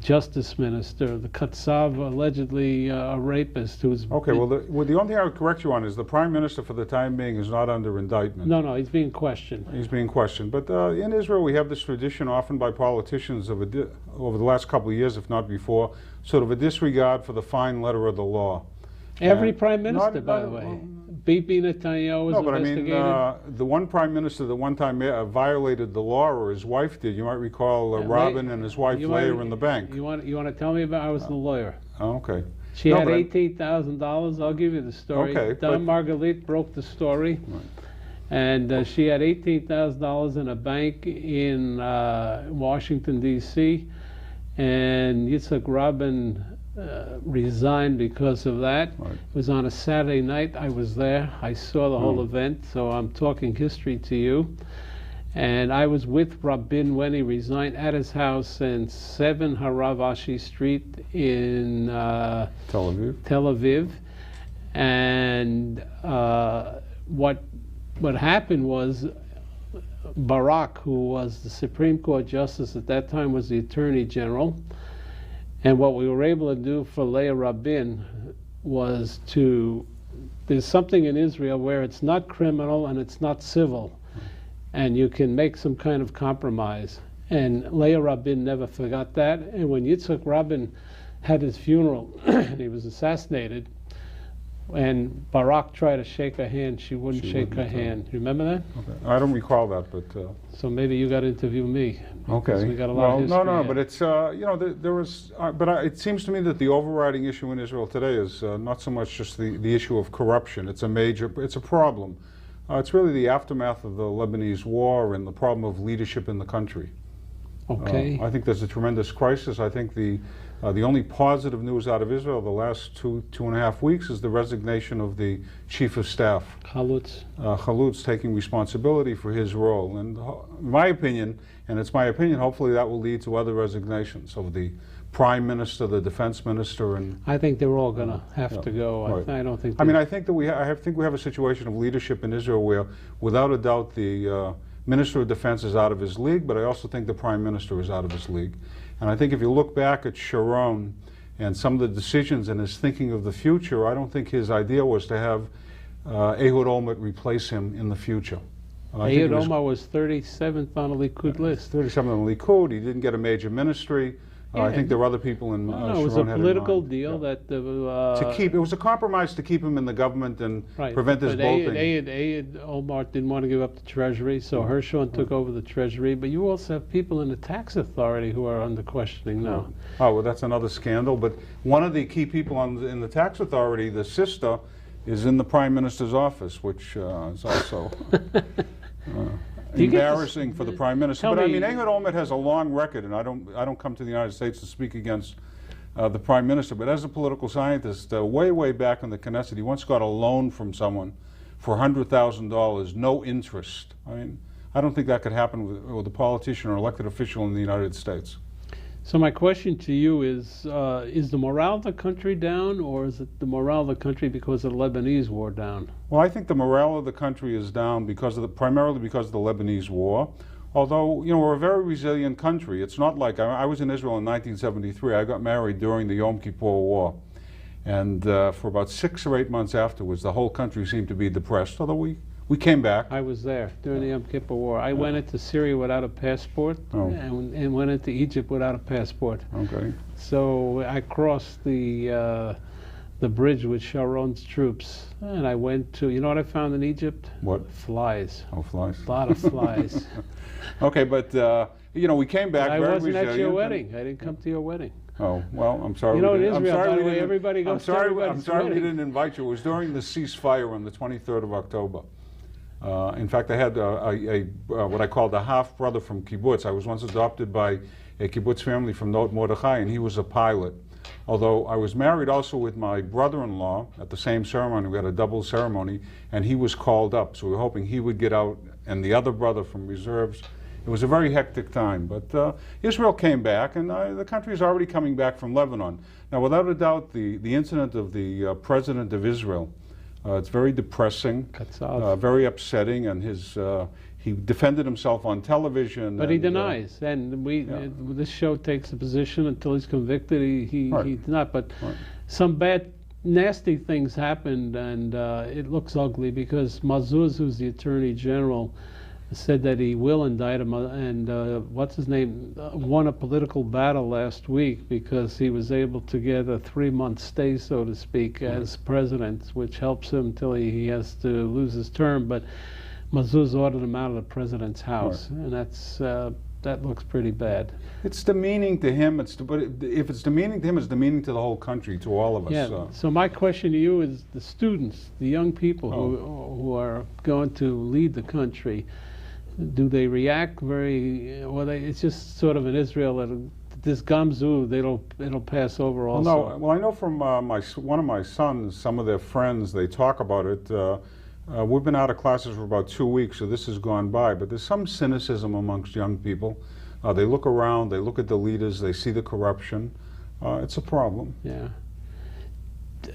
B: Justice Minister, the Kotsav allegedly a rapist who's...
F: Okay, well, the only thing I would correct you on is the Prime Minister for the time being is not under indictment.
B: No, he's being questioned.
F: He's being questioned. But in Israel, we have this tradition, often by politicians, of over the last couple of years, if not before, sort of a disregard for the fine letter of the law.
B: Every
F: And
B: prime minister, by the way. Bibi Netanyahu was
F: No, but I mean,
B: investigated.
F: the one prime minister that one time violated the law, or his wife did. You might recall Robin and his wife Leah in the bank.
B: You want to tell me about? I was the lawyer.
F: Oh, okay.
B: She had $18,000. I'll give you the story.
F: Okay,
B: Don Margalit broke the story.
F: Right.
B: And she had $18,000 in a bank in Washington, D.C. And Yitzhak Rabin resigned because of that.
F: Right.
B: It was on a Saturday night. I was there. I saw the whole event, so I'm talking history to you. And I was with Rabin when he resigned at his house in 7 Harav Ashi Street in
F: Tel
B: Aviv. And what happened was Barak, who was the Supreme Court Justice at that time, was the Attorney General. And what we were able to do for Leah Rabin was there's something in Israel where it's not criminal and it's not civil, and you can make some kind of compromise. And Leah Rabin never forgot that. And when Yitzhak Rabin had his funeral and he was assassinated, and Barak tried to shake her hand, she wouldn't shake her hand. You remember that?
F: Okay. I don't recall that, but...
B: So maybe you got to interview me.
F: Okay.
B: We got a lot of history.
F: No, but it's, you know, there was... it seems to me that the overriding issue in Israel today is not so much just the issue of corruption. It's a problem. It's really the aftermath of the Lebanese war and the problem of leadership in the country.
B: Okay.
F: I think there's a tremendous crisis. I think the only positive news out of Israel the last two and a half weeks is the resignation of the chief of staff, Chalutz, taking responsibility for his role. And in my opinion, and it's my opinion, hopefully that will lead to other resignations of the prime minister, the defense minister, and
B: I think they're all going to have to go.
F: Right.
B: I don't think.
F: I mean, I think that we have a situation of leadership in Israel where, without a doubt, the Minister of Defense is out of his league, but I also think the Prime Minister is out of his league. And I think if you look back at Sharon and some of the decisions and his thinking of the future, I don't think his idea was to have Ehud Olmert replace him in the future.
B: Ehud Olmert was 37th on the Likud list.
F: 37th on the Likud. He didn't get a major ministry. I think there were other people in
B: No, it was a
F: Sharon had in
B: political
F: mind.
B: deal
F: Yeah.
B: that
F: To keep, it was a compromise to keep him in the government and
B: right.
F: prevent his
B: But
F: bolting.
B: Olmert didn't want to give up the Treasury, so Hirschhorn took over the Treasury. But you also have people in the tax authority who are under questioning now.
F: Oh, well, that's another scandal. But one of the key people in the tax authority, the sister, is in the Prime Minister's office, which is also embarrassing for the Prime Minister. But I mean, Ehud Olmert has a long record, and I don't come to the United States to speak against the Prime Minister. But as a political scientist, way back in the Knesset, he once got a loan from someone for $100,000, no interest. I mean, I don't think that could happen with a politician or elected official in the United States.
B: So my question to you is the morale of the country down, or is it the morale of the country because of the Lebanese war down?
F: Well, I think the morale of the country is down primarily because of the Lebanese war. Although, you know, we're a very resilient country. It's not like, I was in Israel in 1973. I got married during the Yom Kippur War. And for about 6 or 8 months afterwards, the whole country seemed to be depressed, although we came back.
B: I was there during the Yom Kippur War. I went into Syria without a passport and went into Egypt without a passport.
F: Okay.
B: So I crossed the bridge with Sharon's troops, and I went to, you know what I found in Egypt?
F: What?
B: Flies.
F: Oh, flies.
B: A lot of flies.
F: Okay, but, you know, we came back
B: But I
F: very
B: wasn't at your
F: resilient.
B: wedding. I didn't come to your wedding.
F: Oh, well, I'm sorry.
B: You know,
F: we
B: in
F: didn't-
B: Israel,
F: I'm sorry
B: by the
F: we
B: way,
F: didn't-
B: everybody goes to everybody's
F: I'm sorry we
B: wedding.
F: didn't invite you. It was during the ceasefire on the 23rd of October. In fact, I had what I called a half-brother from kibbutz. I was once adopted by a kibbutz family from Not Mordechai, and he was a pilot. Although I was married also with my brother-in-law at the same ceremony. We had a double ceremony, and he was called up. So we were hoping he would get out, and the other brother from reserves. It was a very hectic time, but Israel came back, and the country is already coming back from Lebanon. Now, without a doubt, the incident of the president of Israel, it's very depressing,
B: Kotsav.
F: very upsetting, and he defended himself on television.
B: But he denies, and this show takes a position until he's convicted. He's not. But some bad, nasty things happened, and it looks ugly because Mazuz, who's the Attorney General, said that he will indict him, and what's his name, won a political battle last week because he was able to get a 3-month stay, so to speak, as president, which helps him till he has to lose his term. But Mazuz ordered him out of the president's house, and that looks pretty bad.
F: It's demeaning to him. But if it's demeaning to him, it's demeaning to the whole country, to all of us.
B: Yeah. So my question to you is: the students, the young people who are going to lead the country, do they react very well? It's just sort of in Israel that this gamzu, it'll pass over also.
F: Well, no. Well, I know from one of my sons, some of their friends, they talk about it. We've been out of classes for about 2 weeks, so this has gone by. But there's some cynicism amongst young people. They look around, they look at the leaders, they see the corruption. It's a problem.
B: Yeah.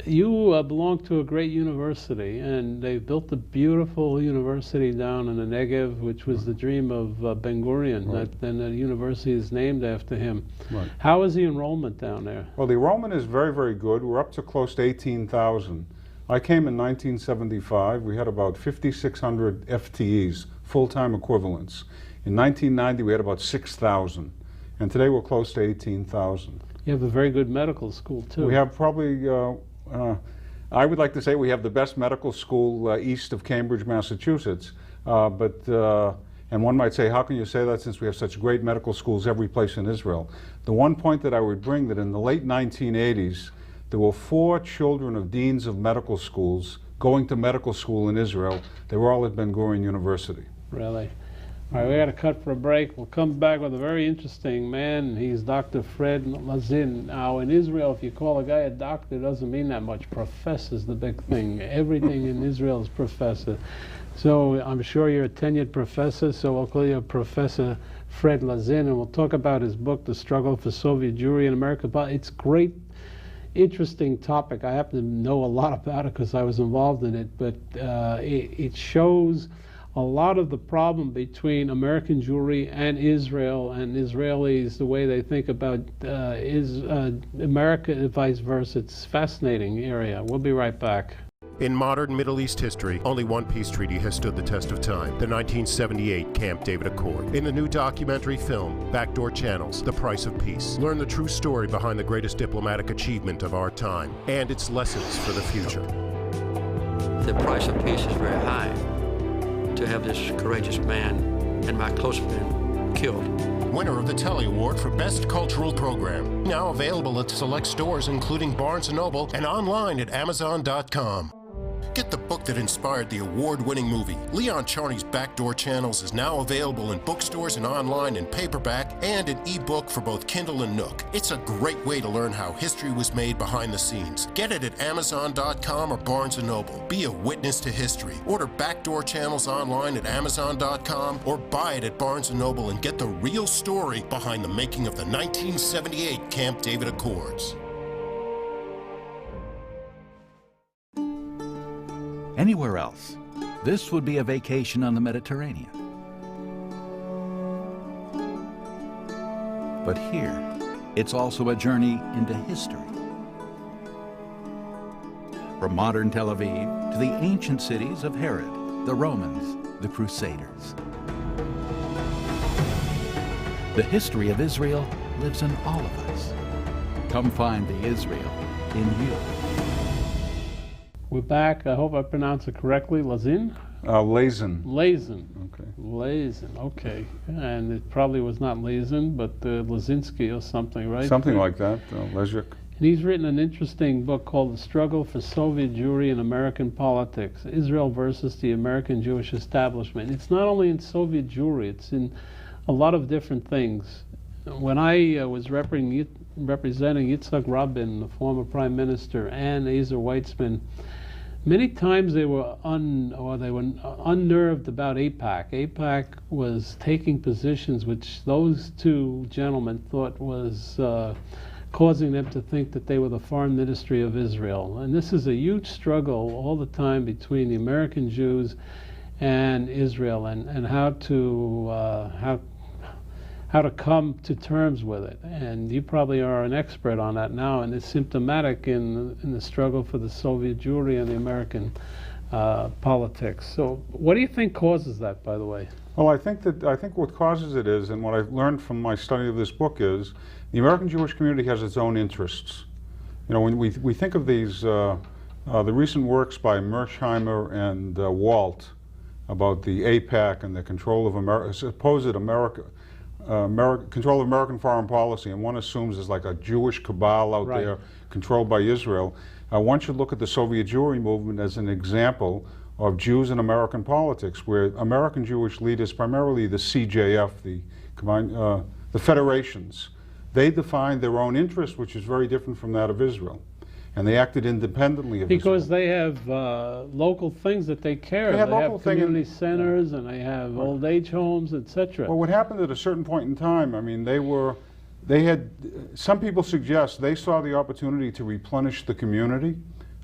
B: You belong to a great university, and they built a beautiful university down in the Negev, which was the dream of Ben Gurion, and the university is named after him.
F: Right.
B: How is the enrollment down there?
F: Well, the enrollment is very, very good. We're up to close to 18,000. I came in 1975. We had about 5,600 FTEs, full-time equivalents. In 1990, we had about 6,000. And today we're close to 18,000.
B: You have a very good medical school, too.
F: We have probably, I would like to say we have the best medical school east of Cambridge, Massachusetts. And one might say, how can you say that since we have such great medical schools every place in Israel? The one point that I would bring that in the late 1980s, there were 4 children of deans of medical schools going to medical school in Israel. They were all at Ben Gurion University.
B: Really? All right, we got to cut for a break. We'll come back with a very interesting man. He's Dr. Fred Lazin. Now, in Israel, if you call a guy a doctor, it doesn't mean that much. Professor's the big thing. Everything in Israel is professor. So I'm sure you're a tenured professor, so I'll call you Professor Fred Lazin, and we'll talk about his book, The Struggle for Soviet Jewry in America. But it's great, interesting topic. I happen to know a lot about it because I was involved in it, but it shows a lot of the problem between American Jewry and Israel, and Israelis, the way they think about America and vice versa. It's a fascinating area. We'll be right back.
A: In modern Middle East history, only one peace treaty has stood the test of time, the 1978 Camp David Accord. In the new documentary film, Backdoor Channels, The Price of Peace, learn the true story behind the greatest diplomatic achievement of our time and its lessons for the future.
D: The price of peace is very high to have this courageous man and my close friend killed.
A: Winner of the Telly Award for Best Cultural Program. Now available at select stores including Barnes & Noble and online at Amazon.com. Get the book that inspired the award-winning movie. Leon Charney's Backdoor Channels is now available in bookstores and online in paperback and an ebook for both Kindle and Nook. It's a great way to learn how history was made behind the scenes. Get it at Amazon.com or Barnes & Noble. Be a witness to history. Order Backdoor Channels online at Amazon.com or buy it at Barnes & Noble and get the real story behind the making of the 1978 Camp David Accords.
E: Anywhere else, this would be a vacation on the Mediterranean. But here, it's also a journey into history. From modern Tel Aviv to the ancient cities of Herod, the Romans, the Crusaders. The history of Israel lives in all of us. Come find the Israel in you.
B: We're back. I hope I pronounced it correctly. Lazin?
F: Lazin.
B: Lazin.
F: Okay.
B: Lazin. Okay. And it probably was not Lazin, but Lazinski or something, right?
F: Something like that. Lezik.
B: And he's written an interesting book called The Struggle for Soviet Jewry in American Politics, Israel versus the American Jewish Establishment. It's not only in Soviet Jewry, it's in a lot of different things. When I was representing Yitzhak Rabin, the former prime minister, and Ezer Weitzman, many times they were unnerved about AIPAC. AIPAC was taking positions which those two gentlemen thought was causing them to think that they were the foreign ministry of Israel. And this is a huge struggle all the time between the American Jews and Israel, and how to come to terms with it. And you probably are an expert on that now, and it's symptomatic in the struggle for the Soviet Jewry and the American politics. So what do you think causes that, by the way?
F: Well, I think what causes it is, and what I've learned from my study of this book is, the American Jewish community has its own interests. You know, when we think of these, the recent works by Mersheimer and Walt about the AIPAC and the control of supposed control of American foreign policy, and one assumes there's like a Jewish cabal out there controlled by Israel. One should look at the Soviet Jewry movement as an example of Jews in American politics, where American Jewish leaders, primarily the CJF, the federations, they defined their own interest, which is very different from that of Israel. And they acted independently of
B: because
F: Israel.
B: They have local things that they care.
F: They have
B: community centers, and they have old age homes, etc.
F: Well, what happened at a certain point in time, I mean, some people suggest they saw the opportunity to replenish the community.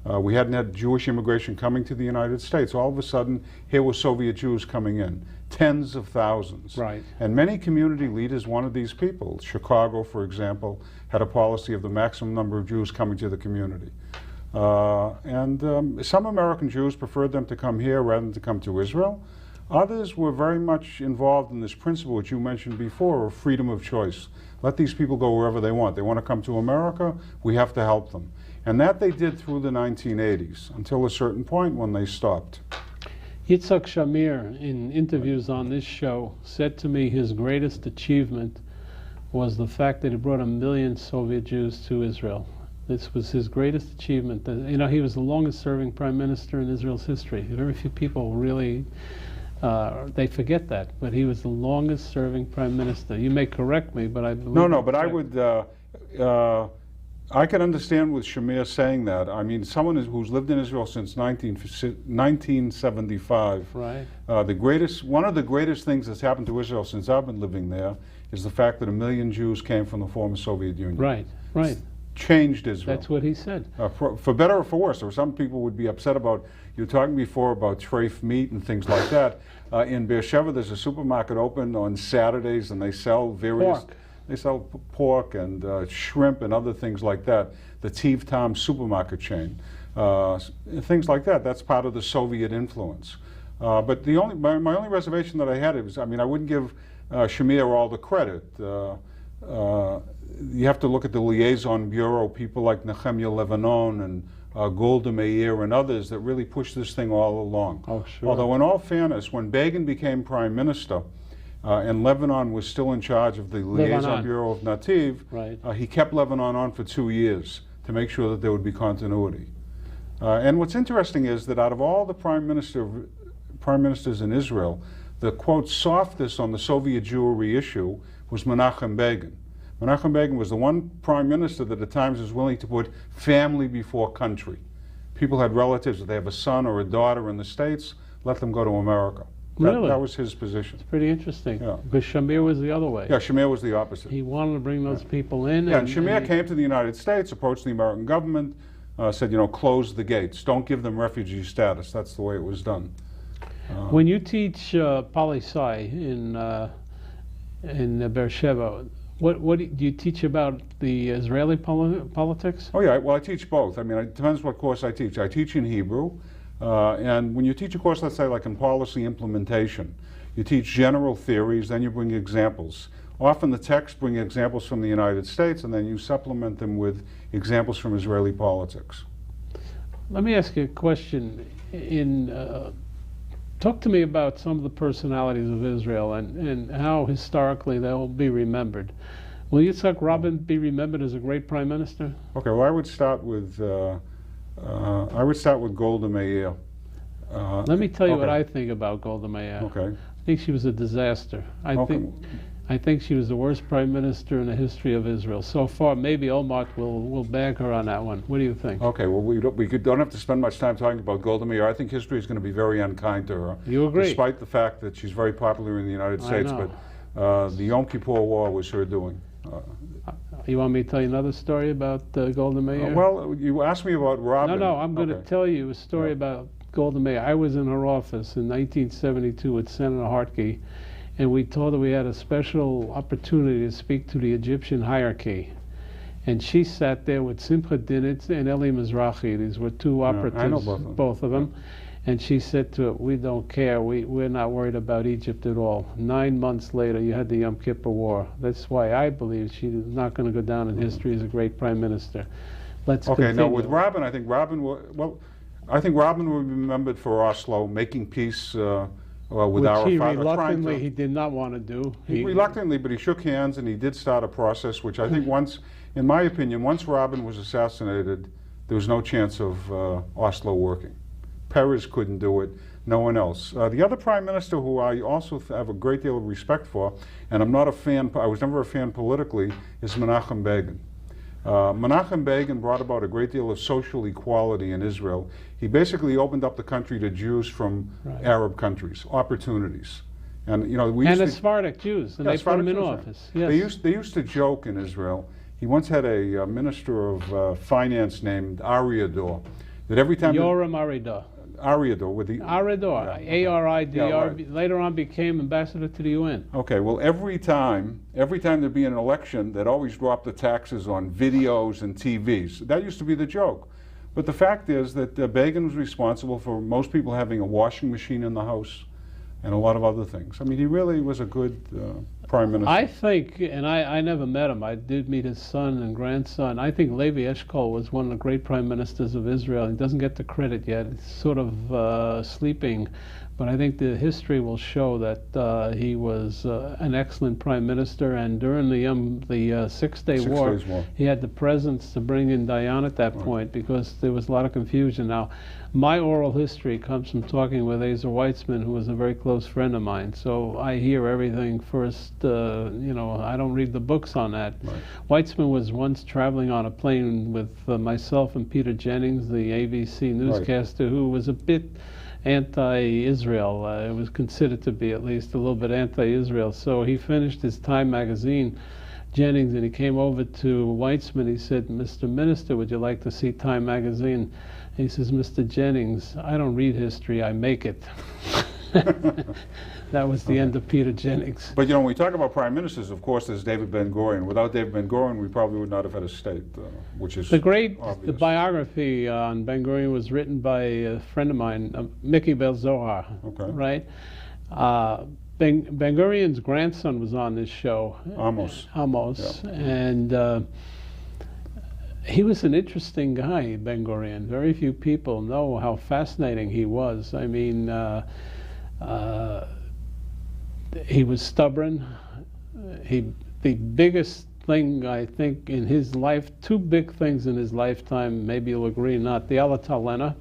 F: We hadn't had Jewish immigration coming to the United States. All of a sudden, here were Soviet Jews coming in, tens of thousands.
B: Right.
F: And many community leaders wanted these people. Chicago, for example, had a policy of the maximum number of Jews coming to the community. Some American Jews preferred them to come here rather than to come to Israel. Others were very much involved in this principle, which you mentioned before, of freedom of choice. Let these people go wherever they want. They want to come to America, we have to help them. And that they did through the 1980s, until a certain point when they stopped.
B: Yitzhak Shamir, in interviews on this show, said to me his greatest achievement was the fact that he brought 1 million Soviet Jews to Israel. This was his greatest achievement. You know, he was the longest serving prime minister in Israel's history. Very few people really, they forget that, but he was the longest serving prime minister. You may correct me, but I believe...
F: No, but I would... I can understand with Shamir saying that. I mean, someone who's lived in Israel since 1975.
B: Right.
F: One of the greatest things that's happened to Israel since I've been living there is the fact that 1 million Jews came from the former Soviet Union.
B: Right.
F: Changed Israel.
B: That's what he said.
F: For better or for worse. Or some people would be upset about, you were talking before about treif meat and things like that. In Beersheba, there's a supermarket open on Saturdays, and they sell various...
B: Pork.
F: They sell pork and shrimp and other things like that. The Tiv Tam supermarket chain. things like that. That's part of the Soviet influence. But my only reservation that I had is, I mean, I wouldn't give Shamir all the credit. You have to look at the liaison bureau, people like Nehemiah Lebanon and Golda Meir and others that really pushed this thing all along.
B: Oh, sure.
F: Although in all fairness, when Begin became prime minister and Lebanon was still in charge of the liaison bureau of Nativ,
B: right.
F: He kept Lebanon on for 2 years to make sure that there would be continuity. And what's interesting is that out of all the prime ministers in Israel, the, quote, softest on the Soviet Jewry issue was Menachem Begin. Menachem Begin was the one prime minister that at times was willing to put family before country. People had relatives, if they have a son or a daughter in the States, let them go to America.
B: Really?
F: That was his position.
B: It's pretty interesting.
F: Yeah.
B: Because Shamir was the other way.
F: Yeah, Shamir was the opposite.
B: He wanted to bring those people in.
F: Yeah, and Shamir came to the United States, approached the American government, said, you know, close the gates. Don't give them refugee status. That's the way it was done.
B: When you teach poli-sci in Beersheba, what do you teach about the Israeli politics?
F: Oh yeah, well I teach both. I mean, it depends what course I teach. I teach in Hebrew, and when you teach a course, let's say like in policy implementation, you teach general theories, then you bring examples. Often the texts bring examples from the United States, and then you supplement them with examples from Israeli politics.
B: Let me ask you a question. Talk to me about some of the personalities of Israel and how historically they'll be remembered. Will Yitzhak Rabin be remembered as a great prime minister?
F: Okay, well I would start with Golda Meir.
B: Let me tell you what I think about Golda Meir.
F: Okay.
B: I think she was a disaster. I think she was the worst prime minister in the history of Israel. So far, maybe Olmert will bag her on that one. What do you think?
F: Okay, well, we don't have to spend much time talking about Golda Meir. I think history is going to be very unkind to her.
B: You agree?
F: Despite the fact that she's very popular in the United States,
B: know.
F: but the Yom Kippur War was her doing.
B: You want me to tell you another story about Golda Meir?
F: Well, you asked me about Rabin.
B: No, I'm going to tell you a story about Golda Meir. I was in her office in 1972 with Senator Hartke, and we told her we had a special opportunity to speak to the Egyptian hierarchy. And she sat there with Simcha Dinitz and Eli Mizrahi. These were two operatives,
F: I know both of them.
B: And she said to it, we don't care. We're not worried about Egypt at all. 9 months later, you had the Yom Kippur War. That's why I believe she's not going to go down in history as a great prime minister. Let's continue.
F: Now with Rabin, I think Rabin will be remembered for Oslo, making peace with our
B: which he
F: father.
B: Reluctantly, he did not want to do.
F: Reluctantly, but he shook hands and he did start a process, which I think in my opinion, once Rabin was assassinated, there was no chance of Oslo working. Peres couldn't do it, no one else. The other prime minister who I also have a great deal of respect for, and I'm not a fan, I was never a fan politically, is Menachem Begin. Menachem Begin brought about a great deal of social equality in Israel. He basically opened up the country to Jews from Arab countries, opportunities. And you know,
B: the Sephardic Jews, and they put them in office. Yes.
F: They used to joke in Israel. He once had a minister of finance named Ariador, that every time
B: Yoram Aridor.
F: Ariador with the
B: Aridor, A-R-I-D-R, later on became ambassador to the UN.
F: Okay, well every time there'd be an election, they'd always drop the taxes on videos and TVs. That used to be the joke. But the fact is that Begin was responsible for most people having a washing machine in the house and a lot of other things. I mean, he really was a good prime minister.
B: I think, and I never met him, I did meet his son and grandson. I think Levi Eshkol was one of the great prime ministers of Israel. He doesn't get the credit yet. He's sort of sleeping. But I think the history will show that he was an excellent prime minister, and during the Six-Day War, he had the presence to bring in Dayan at that point, because there was a lot of confusion. Now, my oral history comes from talking with Ezer Weitzman, who was a very close friend of mine, so I hear everything first. You know, I don't read the books on that. Weitzman was once traveling on a plane with myself and Peter Jennings, the ABC newscaster, who was a bit anti-Israel. It was considered to be at least a little bit anti-Israel. So he finished his Time magazine, Jennings, and he came over to Weitzman. He said, "Mr. Minister, would you like to see Time magazine?" And he says, "Mr. Jennings, I don't read history, I make it." That was the end of Peter Jennings.
F: But you know, when we talk about prime ministers, of course, there's David Ben-Gurion. Without David Ben-Gurion, we probably would not have had a state, which is
B: The
F: obvious.
B: biography on Ben-Gurion was written by a friend of mine, Mickey Belzohar,
F: Okay.
B: right? Ben-Gurion's grandson was on this show.
F: Amos.
B: Amos.
F: Yeah.
B: And he was an interesting guy, Ben-Gurion. Very few people know how fascinating he was. I mean, he was stubborn. The biggest thing, I think, in his life, two big things in his lifetime, maybe you'll agree, not the Alatalena,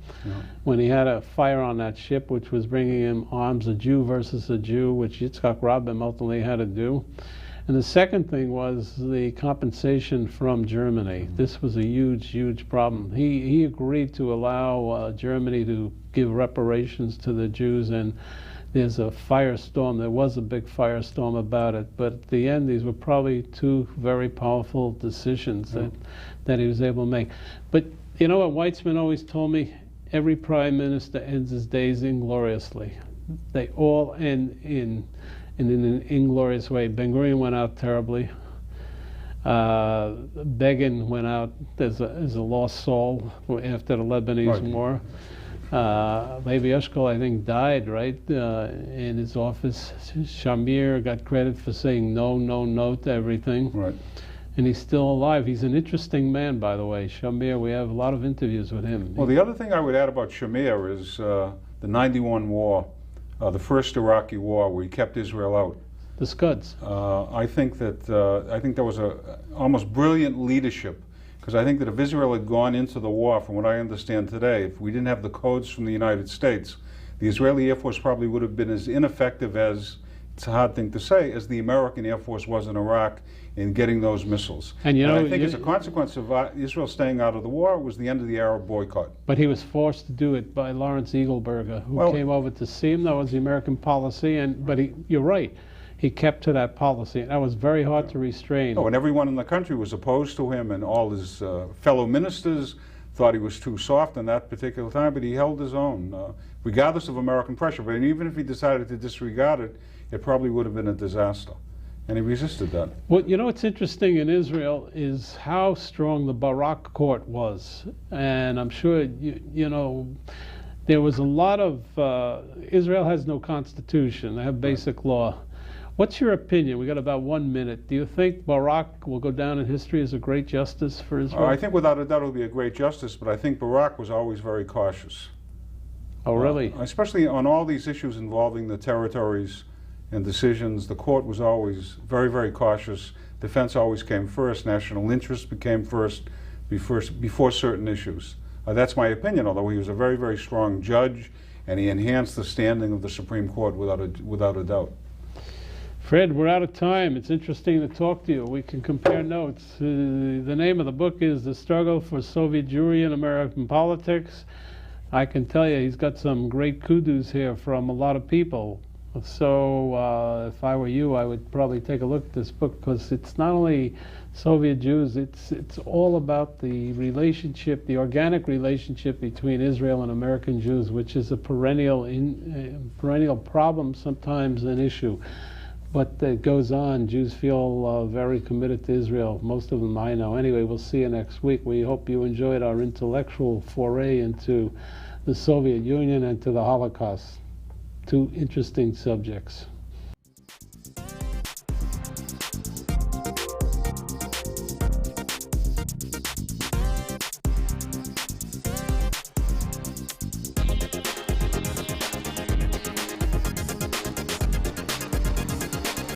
B: when he had a fire on that ship, which was bringing him arms, a Jew versus a Jew, which Yitzhak Rabin ultimately had to do. And the second thing was the compensation from Germany. This was a huge, huge problem. He agreed to allow Germany to give reparations to the Jews, and there's a firestorm. There was a big firestorm about it, but at the end, these were probably two very powerful decisions that he was able to make. But you know what Weitzman always told me? Every prime minister ends his days ingloriously. They all end in an inglorious way. Ben-Gurion went out terribly. Begin went out as a lost soul after the Lebanese War. Levi Eshkol, I think, died, right, in his office. Shamir got credit for saying no, no, no to everything.
F: Right.
B: And he's still alive. He's an interesting man, by the way. Shamir, we have a lot of interviews with him.
F: Well, the other thing I would add about Shamir is the 91 war, the first Iraqi war, where he kept Israel out.
B: The Scuds.
F: I think there was a almost brilliant leadership, because I think that if Israel had gone into the war, from what I understand today, if we didn't have the codes from the United States, the Israeli Air Force probably would have been as ineffective as, it's a hard thing to say, as the American Air Force was in Iraq in getting those missiles.
B: And you know,
F: I think as a consequence of Israel staying out of the war, it was the end of the Arab boycott.
B: But he was forced to do it by Lawrence Eagleberger, who came over to see him. That was the American policy, but you're right. He kept to that policy. That was very hard to restrain.
F: Oh, and everyone in the country was opposed to him, and all his fellow ministers thought he was too soft in that particular time, but he held his own, regardless of American pressure. But even if he decided to disregard it, it probably would have been a disaster. And he resisted that.
B: Well, you know what's interesting in Israel is how strong the Barak court was. And I'm sure, you know, there was a lot of, Israel has no constitution. They have basic law. What's your opinion? We got about 1 minute. Do you think Barak will go down in history as a great justice for Israel?
F: I think without a doubt it'll be a great justice, but I think Barak was always very cautious.
B: Oh, really?
F: Especially on all these issues involving the territories and decisions, the court was always very, very cautious. Defense always came first. National interest became first before certain issues. That's my opinion, although he was a very, very strong judge, and he enhanced the standing of the Supreme Court without a doubt.
B: Fred, we're out of time. It's interesting to talk to you. We can compare notes. The name of the book is The Struggle for Soviet Jewry in American Politics. I can tell you he's got some great kudos here from a lot of people. So if I were you, I would probably take a look at this book, because it's not only Soviet Jews, it's all about the relationship, the organic relationship between Israel and American Jews, which is a perennial problem, sometimes an issue. But it goes on. Jews feel very committed to Israel. Most of them I know. Anyway, we'll see you next week. We hope you enjoyed our intellectual foray into the Soviet Union and to the Holocaust. Two interesting subjects.